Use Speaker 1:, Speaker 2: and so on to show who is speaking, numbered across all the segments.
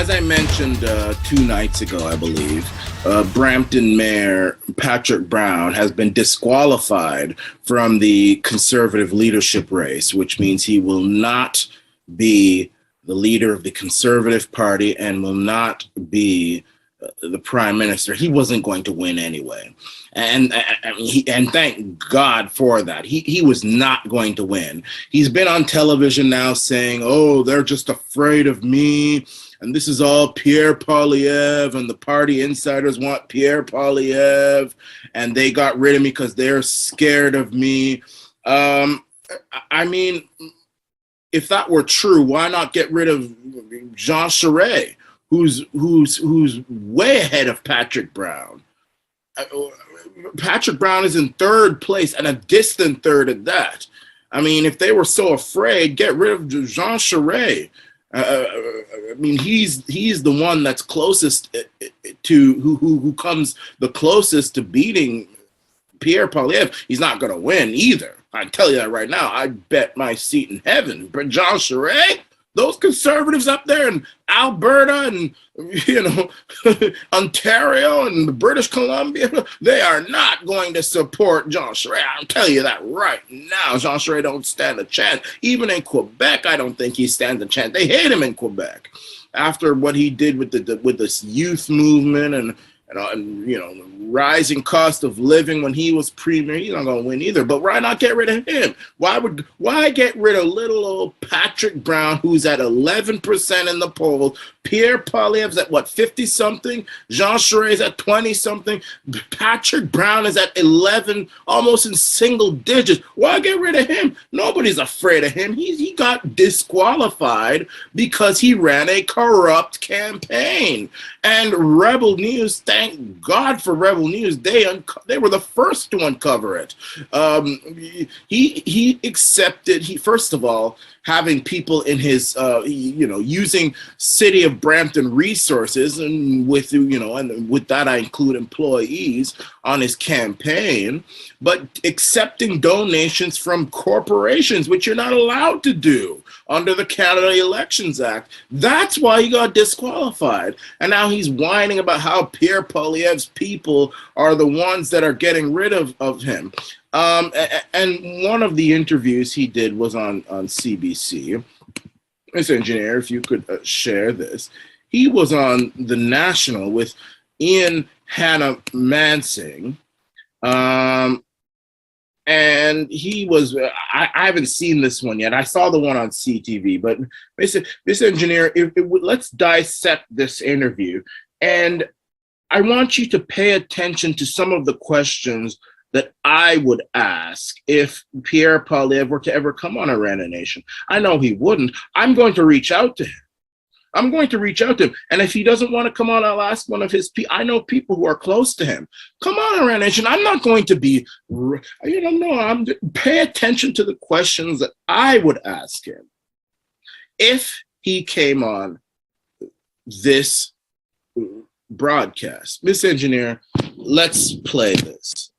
Speaker 1: as I mentioned 2 nights ago, I believe, Brampton Mayor Patrick Brown has been disqualified from the Conservative leadership race, which means he will not be the leader of the Conservative Party and will not be the Prime Minister. He wasn't going to win anyway. And thank God for that. He was not going to win. He's been on television now saying, oh, they're just afraid of me. And this is all Pierre Poilievre, and the party insiders want Pierre Poilievre, and they got rid of me because they're scared of me. I mean, if that were true, why not get rid of Jean Charest, who's way ahead of Patrick Brown? Patrick Brown is in 3rd place, and a distant 3rd at that. I mean, if they were so afraid, get rid of Jean Charest. I mean, he's the one that's closest to who comes the closest to beating Pierre Poilievre. He's not going to win either. I tell you that right now. I bet my seat in heaven. But Jean Charest, those conservatives up there in Alberta and, Ontario and British Columbia, they are not going to support Jean Charest. I'll tell you that right now. Jean Charest don't stand a chance. Even in Quebec, I don't think he stands a chance. They hate him in Quebec after what he did with this youth movement and rising cost of living when he was premier. He's not going to win either. But why not get rid of him? Why get rid of little old Patrick Brown, who's at 11% in the poll? Pierre Poilievre's at 50-something. Jean Charest at 20-something. Patrick Brown is at 11, almost in single digits. Why get rid of him? Nobody's afraid of him. He got disqualified because he ran a corrupt campaign. And Rebel News, thank God for Rebel News, they were the first to uncover it. He accepted, first of all, having people in his, using City of Brampton resources, and with that I include employees on his campaign, but accepting donations from corporations, which you're not allowed to do under the Canada Elections Act. That's why he got disqualified. And now he's whining about how Pierre Poilievre's people are the ones that are getting rid of him. And one of the interviews he did was on CBC. Mr. Engineer, if you could share this. He was on The National with Ian Hannah-Mansing. And he was, I haven't seen this one yet. I saw the one on CTV, but Mr. Engineer, let's dissect this interview. And I want you to pay attention to some of the questions that I would ask if Pierre Poilievre were to ever come on Arana Nation. I know he wouldn't. I'm going to reach out to him. And if he doesn't want to come on, I'll ask one of his people. I know people who are close to him. Come on, Arana Nation. I'm not going to be, pay attention to the questions that I would ask him if he came on this broadcast. Miss Engineer, let's play this.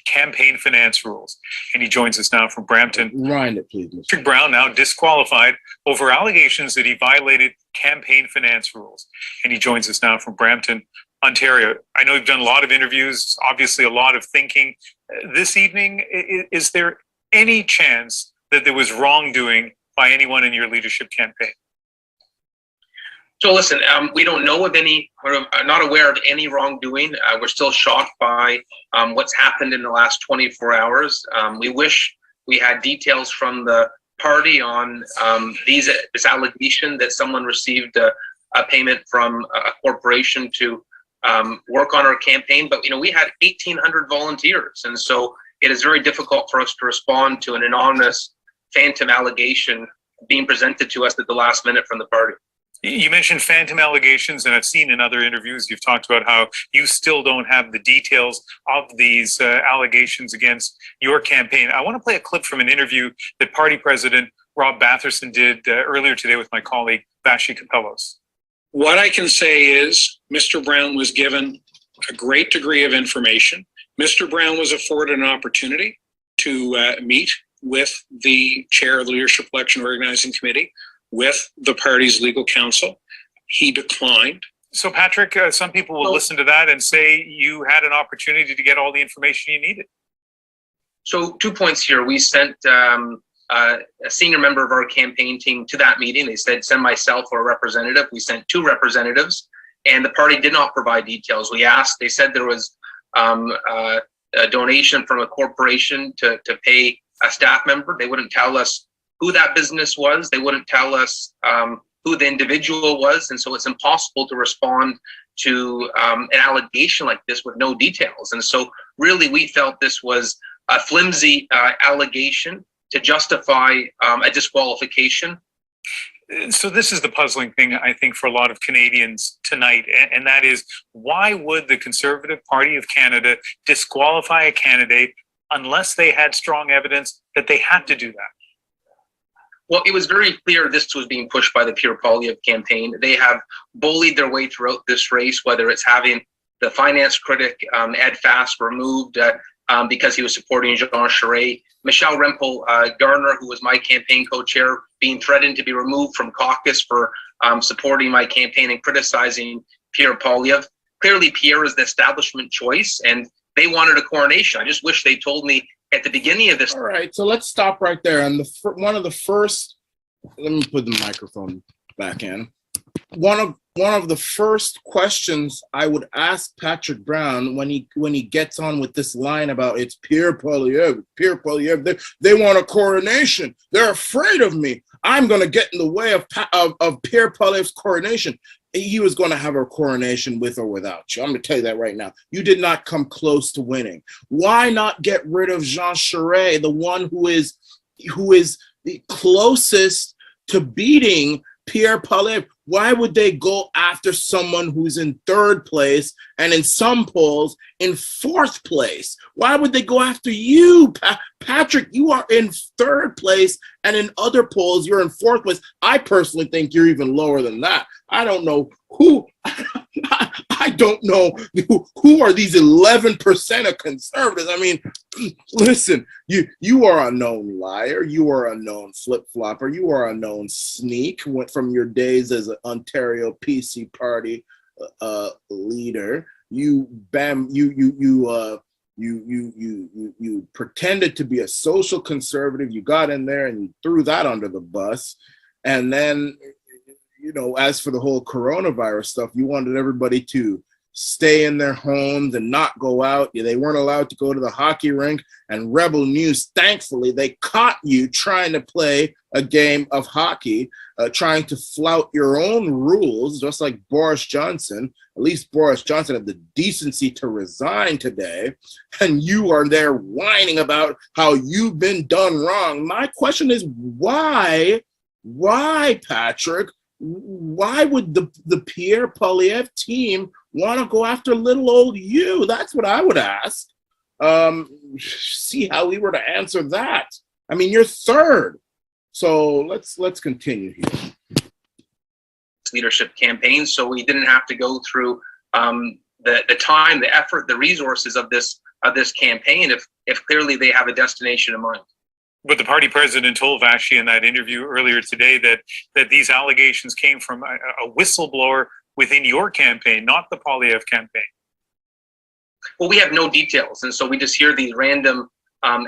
Speaker 2: Campaign finance rules, and he joins us now from Brampton.
Speaker 1: Rewind it, please.
Speaker 2: Patrick Brown now disqualified over allegations that he violated campaign finance rules, and he joins us now from Brampton, Ontario. I know you've done a lot of interviews, obviously a lot of thinking. This evening, is there any chance that there was wrongdoing by anyone in your leadership campaign?
Speaker 3: So listen, we don't know of any, or are not aware of any wrongdoing. We're still shocked by what's happened in the last 24 hours. We wish we had details from the party on this allegation that someone received a payment from a corporation to work on our campaign. But we had 1,800 volunteers, and so it is very difficult for us to respond to an anonymous phantom allegation being presented to us at the last minute from the party.
Speaker 2: You mentioned phantom allegations, and I've seen in other interviews you've talked about how you still don't have the details of these allegations against your campaign. I want to play a clip from an interview that Party President Rob Batherson did earlier today with my colleague Vashi Kapelos.
Speaker 4: What I can say is Mr. Brown was given a great degree of information. Mr. Brown was afforded an opportunity to meet with the chair of the Leadership Election Organizing Committee, with the party's legal counsel. he declined.
Speaker 2: So, Patrick, some people will listen to that and say you had an opportunity to get all the information you needed.
Speaker 3: So 2 points here. We sent a senior member of our campaign team to that meeting. They said, send myself or a representative. We sent 2 representatives, and the party did not provide details. We asked, they said there was a donation from a corporation to pay a staff member. They wouldn't tell us who that business was. They wouldn't tell us who the individual was. And so it's impossible to respond to an allegation like this with no details. And so really we felt this was a flimsy allegation to justify a disqualification.
Speaker 2: So this is the puzzling thing, I think, for a lot of Canadians tonight, and that is, why would the Conservative Party of Canada disqualify a candidate unless they had strong evidence that they had to do that?
Speaker 3: Well, it was very clear this was being pushed by the Pierre Poilievre campaign. They have bullied their way throughout this race, whether it's having the finance critic, Ed Fast, removed because he was supporting Jean Charest. Michelle Rempel-Garner, who was my campaign co-chair, being threatened to be removed from caucus for supporting my campaign and criticizing Pierre Poilievre. Clearly, Pierre is the establishment choice, and they wanted a coronation. I just wish they told me at the beginning of this.
Speaker 1: All right, so let's stop right there. And one of the first, let me put the microphone back in. One of the first questions I would ask Patrick Brown when he gets on with this line about it's Pierre Poilievre, they want a coronation. They're afraid of me. I'm going to get in the way of Pierre Poilievre's coronation. He was going to have a coronation with or without you. I'm going to tell you that right now. You did not come close to winning. Why not get rid of Jean Charest, the one who is the closest to beating Pierre Poilievre? Why would they go after someone who's in 3rd place and in some polls in 4th place? Why would they go after you, Patrick? You are in 3rd place, and in other polls, you're in 4th place. I personally think you're even lower than that. I don't know who. I don't know who are these 11% of conservatives. I mean, listen, you are a known liar. You are a known flip-flopper. You are a known sneak. Went from your days as an Ontario PC party leader. You pretended to be a social conservative. You got in there and you threw that under the bus, and then, you know, as for the whole coronavirus stuff, you wanted everybody to stay in their homes and not go out. They weren't allowed to go to the hockey rink. And Rebel News, thankfully, they caught you trying to play a game of hockey, trying to flout your own rules, just like Boris Johnson. At least Boris Johnson had the decency to resign today. And you are there whining about how you've been done wrong. My question is, why, Patrick? Why would the Pierre Poilievre team want to go after little old you? That's what I would ask. See how we were to answer that. I mean, you're 3rd. So let's continue here.
Speaker 3: Leadership campaign, so we didn't have to go through the time, the effort, the resources of this campaign if clearly they have a destination in mind.
Speaker 2: But the party president told Vashi in that interview earlier today that these allegations came from a whistleblower within your campaign, not the Poilievre campaign.
Speaker 3: Well, we have no details, and so we just hear these random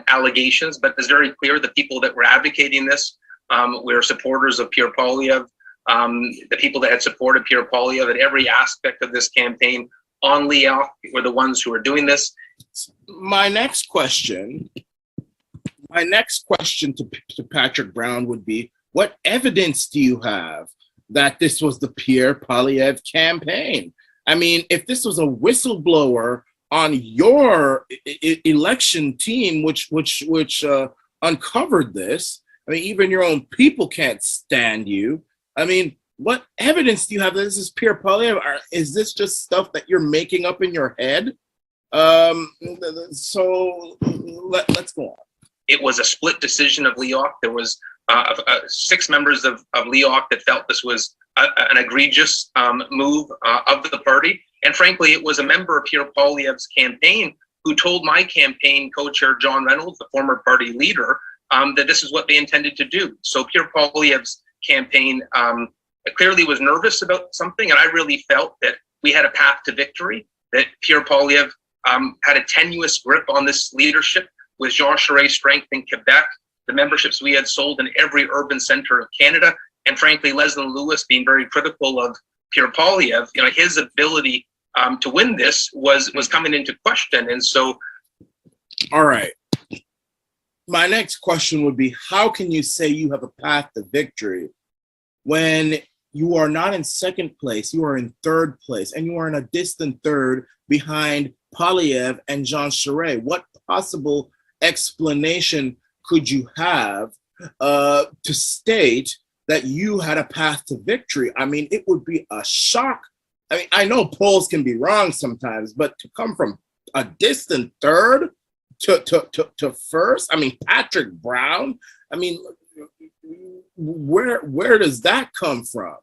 Speaker 3: allegations, but it's very clear the people that were advocating this were supporters of Pierre Poilievre. The people that had supported Pierre Poilievre at every aspect of this campaign on Leoc were the ones who were doing this.
Speaker 1: My next question to Patrick Brown would be, what evidence do you have that this was the Pierre Poilievre campaign? I mean, if this was a whistleblower on your election team, which uncovered this, I mean, even your own people can't stand you. I mean, what evidence do you have that this is Pierre Poilievre? Is this just stuff that you're making up in your head? So let's go on.
Speaker 3: It was a split decision of Leoc. There was 6 members of Leoc that felt this was an egregious move of the party. And frankly, it was a member of Pierre Poilievre's campaign who told my campaign co-chair, John Reynolds, the former party leader, that this is what they intended to do. So Pierre Poilievre's campaign clearly was nervous about something, and I really felt that we had a path to victory, that Pierre Poilievre had a tenuous grip on this leadership with Jean Charest's strength in Quebec, the memberships we had sold in every urban center of Canada, and frankly, Leslie Lewis being very critical of Pierre Poilievre. You know, his ability to win this was coming into question. And so,
Speaker 1: all right. My next question would be, how can you say you have a path to victory when you are not in second place, you are in third place, and you are in a distant third behind Poilievre and Jean Charest? What possible explanation could you have to state that you had a path to victory? I mean, it would be a shock. I mean, I know polls can be wrong sometimes, but to come from a distant third to first, I mean, Patrick Brown, I mean, where does that come from?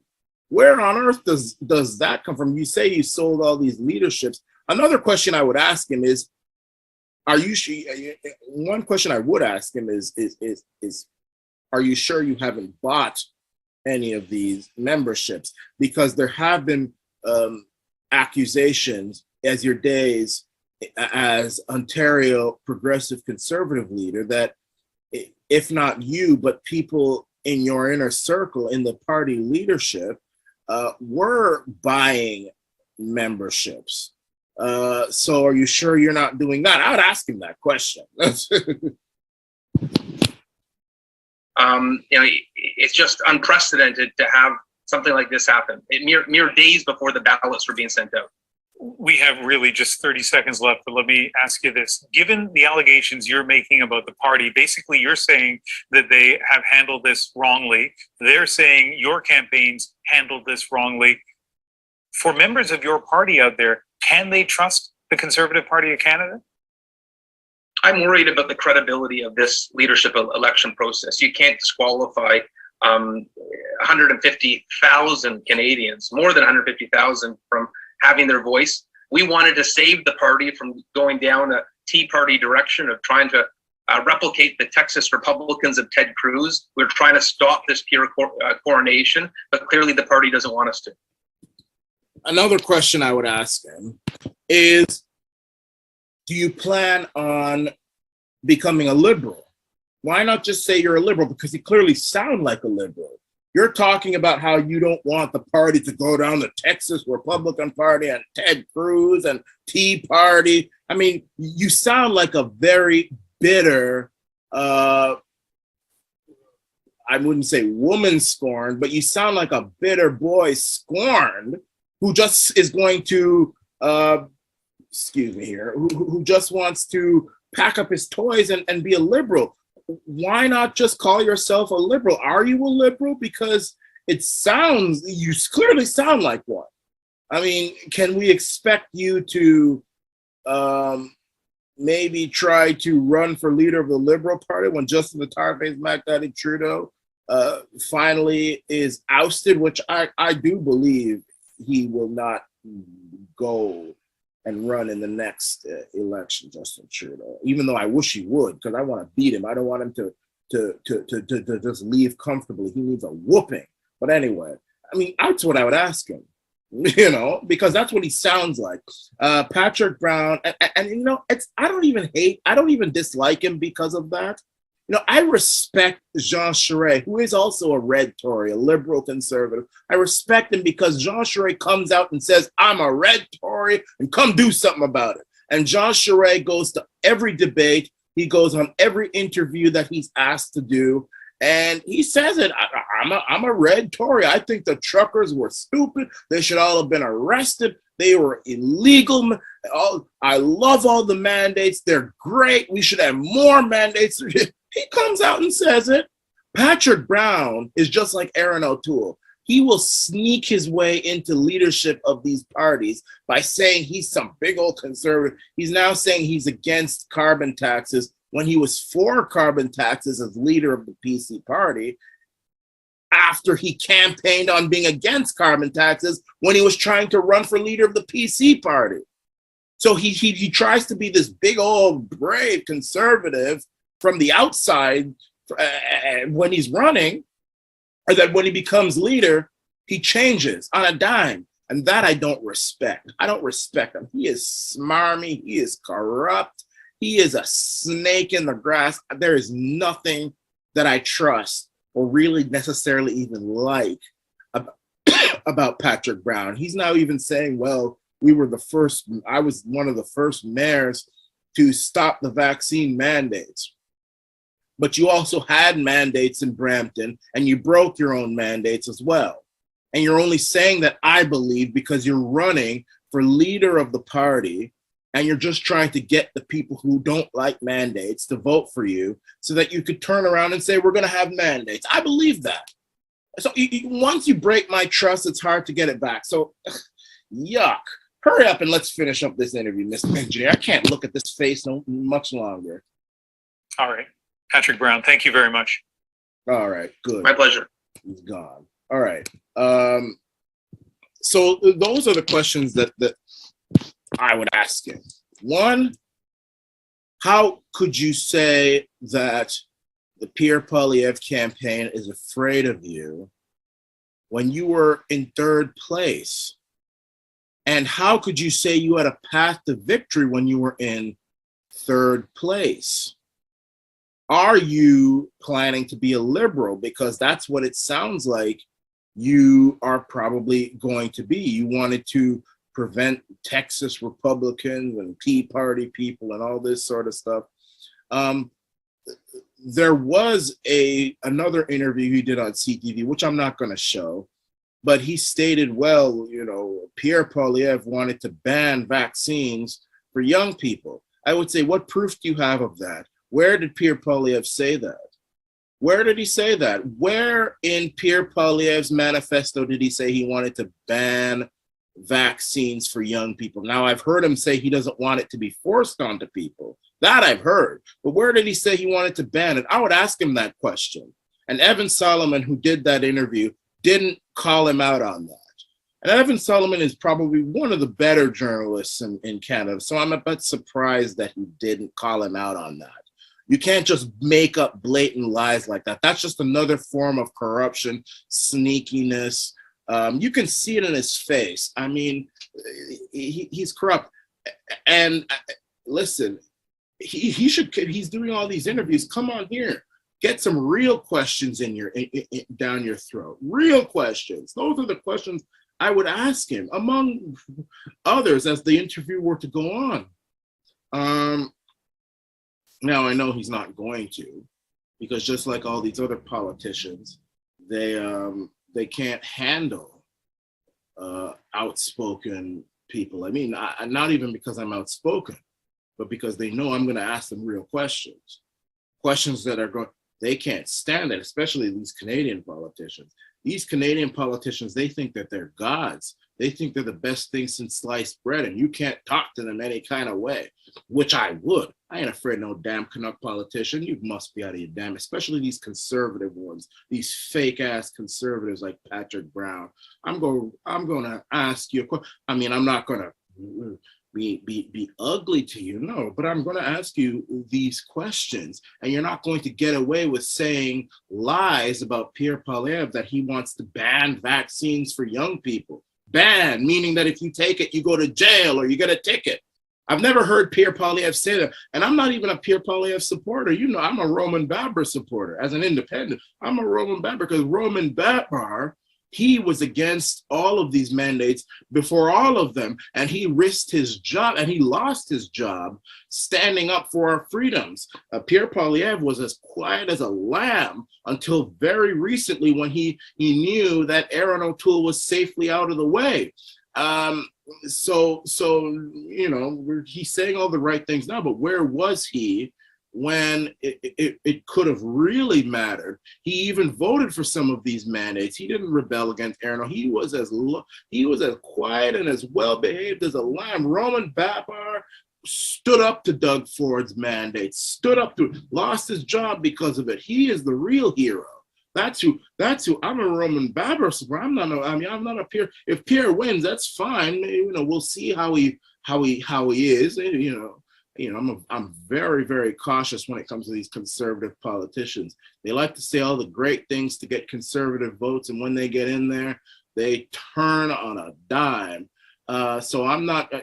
Speaker 1: Where on earth does that come from? You say you sold all these leaderships. Another question I would ask him is, one question I would ask him is, are you sure you haven't bought any of these memberships? Because there have been accusations as your days as Ontario Progressive Conservative leader that if not you, but people in your inner circle in the party leadership were buying memberships. So are you sure you're not doing that? I would ask him that question.
Speaker 3: You know, it's just unprecedented to have something like this happen. Mere days before the ballots were being sent out.
Speaker 2: We have really just 30 seconds left, but let me ask you this. Given the allegations you're making about the party, basically you're saying that they have handled this wrongly. They're saying your campaigns handled this wrongly. For members of your party out there, can they trust the Conservative Party of Canada?
Speaker 3: I'm worried about the credibility of this leadership election process. You can't disqualify 150,000 Canadians, more than 150,000, from having their voice. We wanted to save the party from going down a Tea Party direction of trying to replicate the Texas Republicans of Ted Cruz. We're trying to stop this peer coronation, but clearly the party doesn't want us to.
Speaker 1: Another question I would ask him is, do you plan on becoming a liberal? Why not just say you're a liberal? Because you clearly sound like a liberal. You're talking about how you don't want the party to go down the Texas Republican Party and Ted Cruz and Tea Party. I mean, you sound like a very bitter, I wouldn't say woman scorned, but you sound like a bitter boy scorned who just is going to, who just wants to pack up his toys and be a liberal. Why not just call yourself a liberal? Are you a liberal? Because you clearly sound like one. I mean, can we expect you to maybe try to run for leader of the Liberal Party when Justin the Tar-Face Mac Daddy Trudeau finally is ousted, which I do believe he will not go and run in the next election, Justin Trudeau, even though I wish he would, because I want to beat him. I don't want him to just leave comfortably. He needs a whooping. But anyway, I mean, that's what I would ask him, you know, because that's what he sounds like. Patrick Brown, and you know, I don't even dislike him because of that. You know, I respect Jean Charest, who is also a red Tory, a liberal conservative. I respect him because Jean Charest comes out and says, I'm a red Tory and come do something about it. And Jean Charest goes to every debate. He goes on every interview that he's asked to do. And he says it, I'm a red Tory. I think the truckers were stupid. They should all have been arrested. They were illegal. I love all the mandates. They're great. We should have more mandates. He comes out and says it. Patrick Brown is just like Aaron O'Toole. He will sneak his way into leadership of these parties by saying he's some big old conservative. He's now saying he's against carbon taxes when he was for carbon taxes as leader of the PC party, after he campaigned on being against carbon taxes when he was trying to run for leader of the PC party. So he tries to be this big old brave conservative from the outside when he's running, or that when he becomes leader, He changes on a dime. And that I don't respect. I don't respect him. He is smarmy. He is corrupt. He is a snake in the grass. There is nothing that I trust or really necessarily even like about Patrick Brown. He's now even saying, well, I was one of the first mayors to stop the vaccine mandates. But you also had mandates in Brampton, and you broke your own mandates as well. And you're only saying that, I believe, because you're running for leader of the party and you're just trying to get the people who don't like mandates to vote for you so that you could turn around and say, we're going to have mandates. I believe that. So once you break my trust, it's hard to get it back. So, yuck. Hurry up and let's finish up this interview, Mr. Engineer. I can't look at this face no much longer.
Speaker 2: All right. Patrick Brown, thank you very much.
Speaker 1: All right, good.
Speaker 3: My pleasure.
Speaker 1: He's gone. All right. So those are the questions that I would ask him. One, how could you say that the Pierre Poilievre campaign is afraid of you when you were in third place? And how could you say you had a path to victory when you were in third place? Are you planning to be a liberal? Because that's what it sounds like you are probably going to be. You wanted to prevent Texas Republicans and Tea Party people and all this sort of stuff. There was another interview he did on CTV, which I'm not going to show, but he stated, well, Pierre Poilievre wanted to ban vaccines for young people. I would say, what proof do you have of that? Where did Pierre Poilievre say that? Where did he say that? Where in Pierre Poilievre's manifesto did he say he wanted to ban vaccines for young people? Now, I've heard him say he doesn't want it to be forced onto people. That I've heard. But where did he say he wanted to ban it? I would ask him that question. And Evan Solomon, who did that interview, didn't call him out on that. And Evan Solomon is probably one of the better journalists in Canada. So I'm a bit surprised that he didn't call him out on that. You can't just make up blatant lies like that. That's just another form of corruption, sneakiness. You can see it in his face. I mean, he's corrupt. And listen, he's doing all these interviews. Come on here. Get some real questions down your throat. Real questions. Those are the questions I would ask him, among others, as the interview were to go on. Now, I know he's not going to, because just like all these other politicians, they can't handle outspoken people. I mean, not even because I'm outspoken, but because they know I'm going to ask them real questions that are going. They can't stand it, especially these Canadian politicians. These Canadian politicians, they think that they're gods. They think they're the best thing since sliced bread, and you can't talk to them any kind of way, which I would. I ain't afraid of no damn Canuck politician. You must be out of your damn, especially these conservative ones, these fake ass conservatives like Patrick Brown. I'm going to ask you a question. I mean, I'm not going to be ugly to you, no, but I'm going to ask you these questions, and you're not going to get away with saying lies about Pierre Poilievre that he wants to ban vaccines for young people. Ban, meaning that if you take it, you go to jail or you get a ticket. I've never heard Pierre Poilievre say that, and I'm not even a Pierre Poilievre supporter. I'm a Roman Baber supporter. As an independent, I'm a Roman Baber, because Roman Baber, he was against all of these mandates before all of them, and he risked his job, and he lost his job standing up for our freedoms. Pierre Poilievre was as quiet as a lamb until very recently, when he knew that Aaron O'Toole was safely out of the way. So he's saying all the right things now, but where was he when it could have really mattered? He even voted for some of these mandates. He didn't rebel against Arana. He was as quiet and as well behaved as a lamb. Roman Baber stood up to Doug Ford's mandates, lost his job because of it. He is the real hero. That's who. I'm a Roman Baber supporter. I'm not a Pierre. If Pierre wins, that's fine. We'll see how he is. I'm very, very cautious when it comes to these conservative politicians. They like to say all the great things to get conservative votes, and when they get in there, They turn on a dime. So I'm not,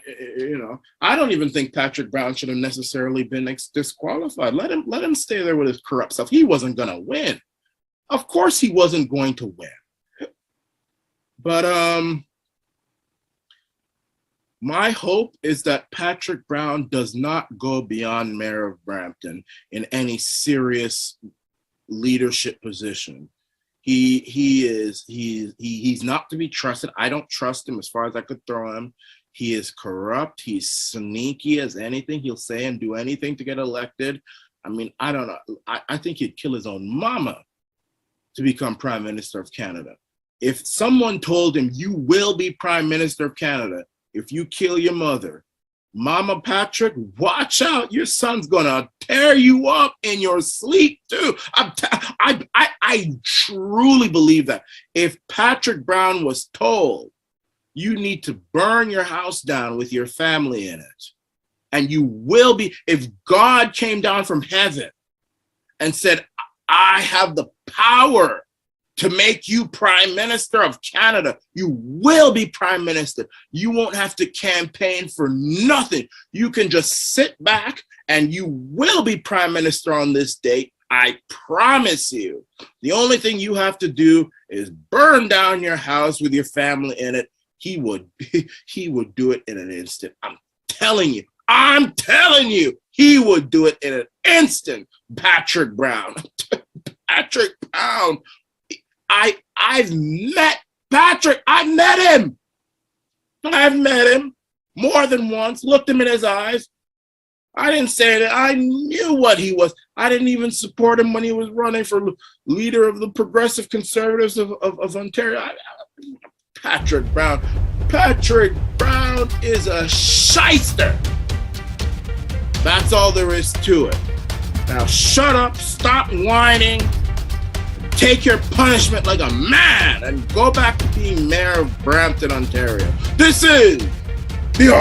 Speaker 1: I don't even think Patrick Brown should have necessarily been disqualified. Let him stay there with his corrupt self. He wasn't going to win. Of course he wasn't going to win. But my hope is that Patrick Brown does not go beyond mayor of Brampton in any serious leadership position. He's not to be trusted. I don't trust him as far as I could throw him. He is corrupt. He's sneaky as anything. He'll say and do anything to get elected. I mean, I don't know. I think he'd kill his own mama to become Prime Minister of Canada. If someone told him, you will be Prime Minister of Canada if you kill your mother, Mama Patrick, watch out. Your son's gonna tear you up in your sleep too. I truly believe that. If Patrick Brown was told, you need to burn your house down with your family in it, and you will be, if God came down from heaven and said, I have the power to make you Prime Minister of Canada, you will be Prime Minister. You won't have to campaign for nothing. You can just sit back and you will be Prime Minister on this date. I promise you. The only thing you have to do is burn down your house with your family in it. He would do it in an instant. I'm telling you, he would do it in an instant. Patrick Brown. Patrick Brown. I've met Patrick. I've met him more than once, looked him in his eyes. I didn't say that. I knew what he was. I didn't even support him when he was running for leader of the Progressive Conservatives of Ontario. Patrick Brown is a shyster. That's all there is to it. Now shut up, stop whining, take your punishment like a man, and go back to being mayor of Brampton, Ontario. This is the